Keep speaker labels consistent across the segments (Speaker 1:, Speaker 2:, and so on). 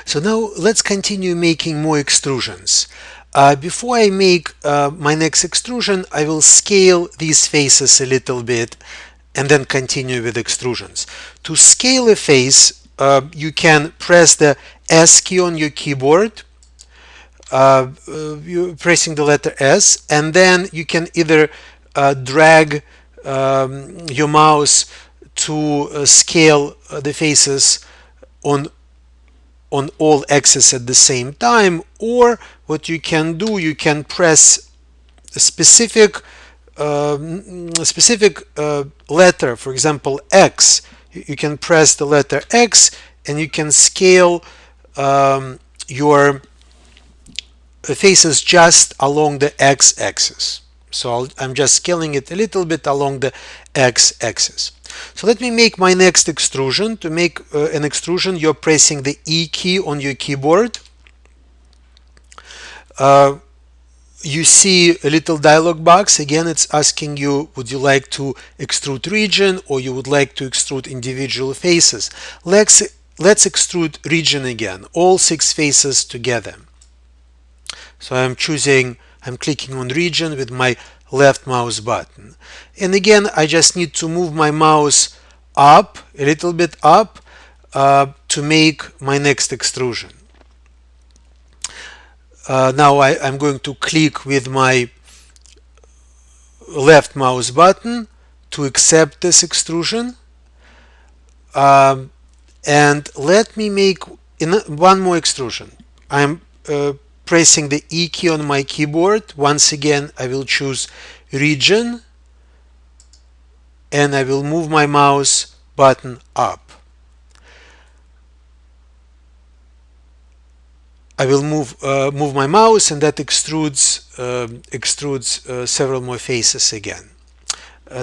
Speaker 1: So now let's continue making more extrusions. Before I make my next extrusion, I will scale these faces a little bit and then continue with extrusions. To scale a face, you can press the S key on your keyboard, you pressing the letter S, and then you can either drag your mouse to scale the faces on all axes at the same time, or what you can do, you can press a specific letter, for example X. You can press the letter X and you can scale your faces just along the X axis. So I'm just scaling it a little bit along the X axis. So let me make my next extrusion. To make an extrusion, you're pressing the E key on your keyboard. You see a little dialog box. Again, it's asking you, would you like to extrude region or you would like to extrude individual faces? Let's extrude region again, all 6 faces together. So I'm clicking on region with my left mouse button. And again, I just need to move my mouse up, a little bit up, to make my next extrusion. Now I'm going to click with my left mouse button to accept this extrusion. And let me make one more extrusion. I'm pressing the E key on my keyboard. Once again, I will choose region and I will move my mouse button up. I will move my mouse, and that extrudes several more faces again.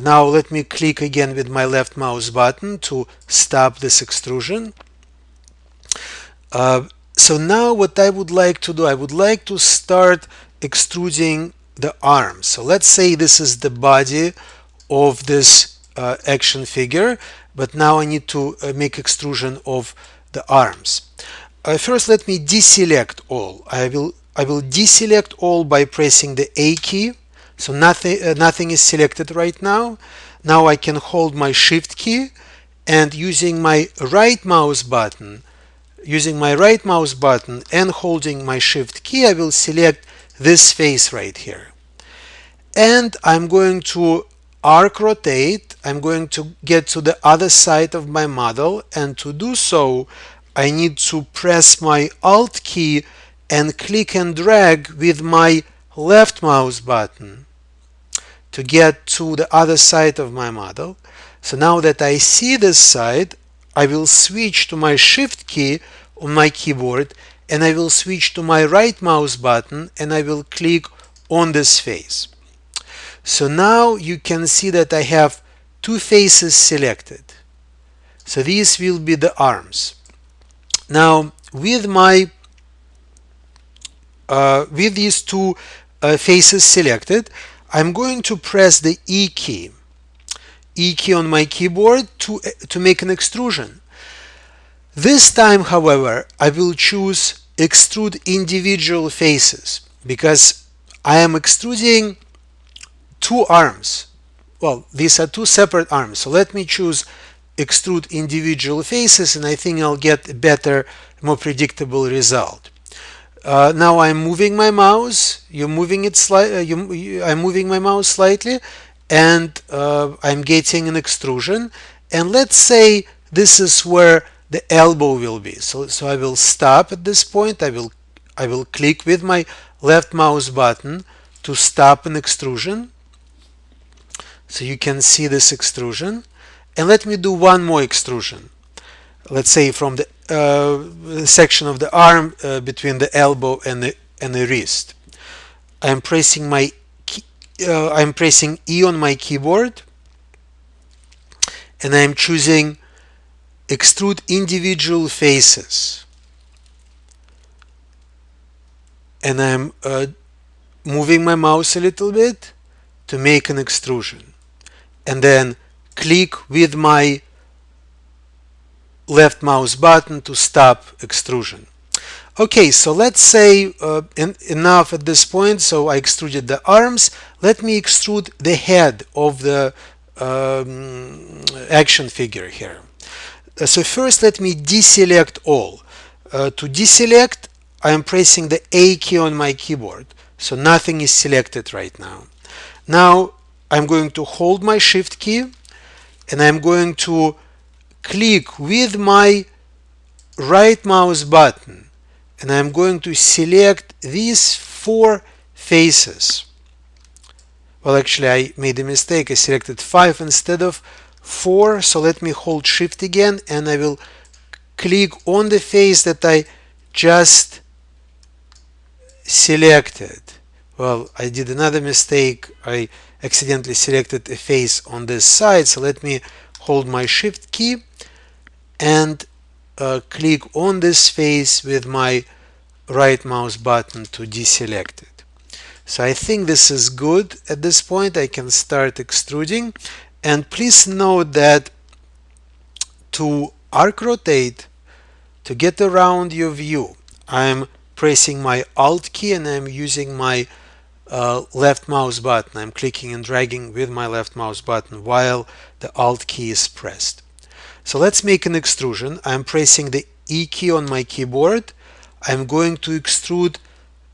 Speaker 1: Now let me click again with my left mouse button to stop this extrusion. So now what I would like to do, I would like to start extruding the arms. So let's say this is the body of this action figure, but now I need to make extrusion of the arms. First, let me deselect all. I will deselect all by pressing the A key. So nothing is selected right now. Now I can hold my Shift key and using my right mouse button and holding my Shift key, I will select this face right here. And I'm going to arc rotate. I'm going to get to the other side of my model, and to do so, I need to press my Alt key and click and drag with my left mouse button to get to the other side of my model. So now that I see this side, I will switch to my Shift key on my keyboard and I will switch to my right mouse button and I will click on this face. So now you can see that I have 2 faces selected. So these will be the arms. Now with these 2 faces selected, I'm going to press the E key on my keyboard to make an extrusion. This time, however, I will choose extrude individual faces because I am extruding 2 arms. Well, these are 2 separate arms. So let me choose extrude individual faces, and I think I'll get a better, more predictable result. Now I'm moving my mouse. I'm moving my mouse slightly, and I'm getting an extrusion. And let's say this is where the elbow will be. So I will stop at this point. I will click with my left mouse button to stop an extrusion. So you can see this extrusion. And let me do one more extrusion. Let's say from the section of the arm between the elbow and the wrist. I'm pressing E on my keyboard, and I'm choosing extrude individual faces. And I'm moving my mouse a little bit to make an extrusion. And then click with my left mouse button to stop extrusion. Okay, so let's say enough at this point. So I extruded the arms. Let me extrude the head of the action figure here. So first let me deselect all. To deselect, I am pressing the A key on my keyboard. So nothing is selected right now. Now I'm going to hold my Shift key and I'm going to click with my right mouse button and I'm going to select these 4 faces. Well, actually I made a mistake. I selected 5 instead of 4. So let me hold Shift again and I will click on the face that I just selected. Well, I did another mistake. I accidentally selected a face on this side. So let me hold my Shift key and click on this face with my right mouse button to deselect it. So I think this is good. At this point I can start extruding, and please note that to arc rotate, to get around your view, I'm pressing my Alt key and I'm using my left mouse button. I'm clicking and dragging with my left mouse button while the Alt key is pressed. So let's make an extrusion. I'm pressing the E key on my keyboard. I'm going to extrude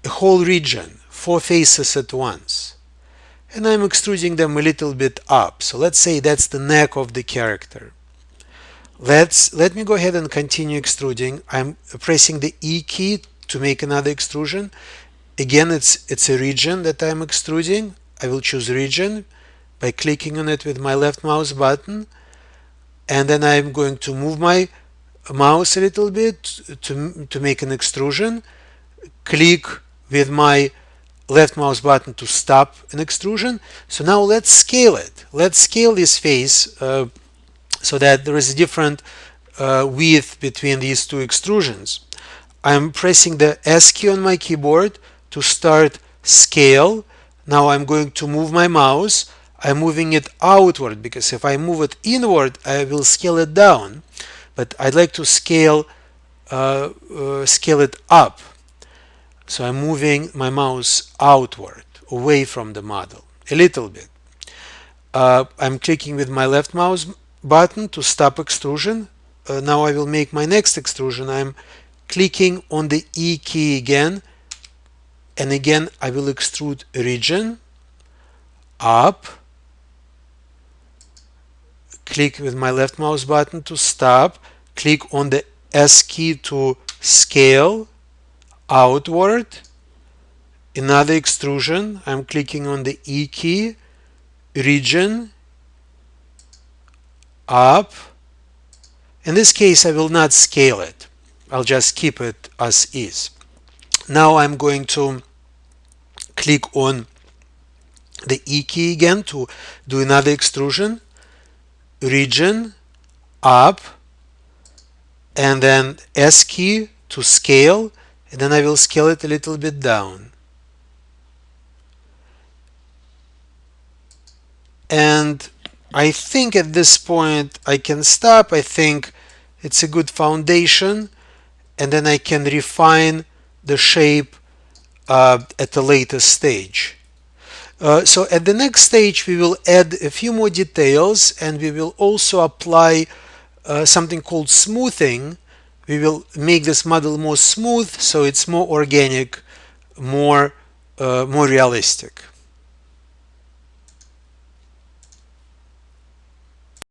Speaker 1: a whole region, 4 faces at once. And I'm extruding them a little bit up. So let's say that's the neck of the character. Let me go ahead and continue extruding. I'm pressing the E key to make another extrusion. Again, it's a region that I'm extruding. I will choose region by clicking on it with my left mouse button. And then I'm going to move my mouse a little bit to make an extrusion. Click with my left mouse button to stop an extrusion. So now let's scale it. Let's scale this face so that there is a different width between these 2 extrusions. I'm pressing the S key on my keyboard to start scale. Now I'm going to move my mouse. I'm moving it outward because if I move it inward, I will scale it down. But I'd like to scale it up. So I'm moving my mouse outward, away from the model, a little bit. I'm clicking with my left mouse button to stop extrusion. Now I will make my next extrusion. I'm clicking on the E key again, and again I will extrude a region up. Click with my left mouse button to stop. Click on the S key to scale outward. Another extrusion. I'm clicking on the E key, region up. In this case I will not scale it. I'll just keep it as is. Now I'm going to click on the E key again to do another extrusion, region up, and then S key to scale, and then I will scale it a little bit down. And I think at this point I can stop. I think it's a good foundation, and then I can refine the shape at a later stage. So at the next stage we will add a few more details, and we will also apply something called smoothing. We will make this model more smooth so it's more organic, more realistic.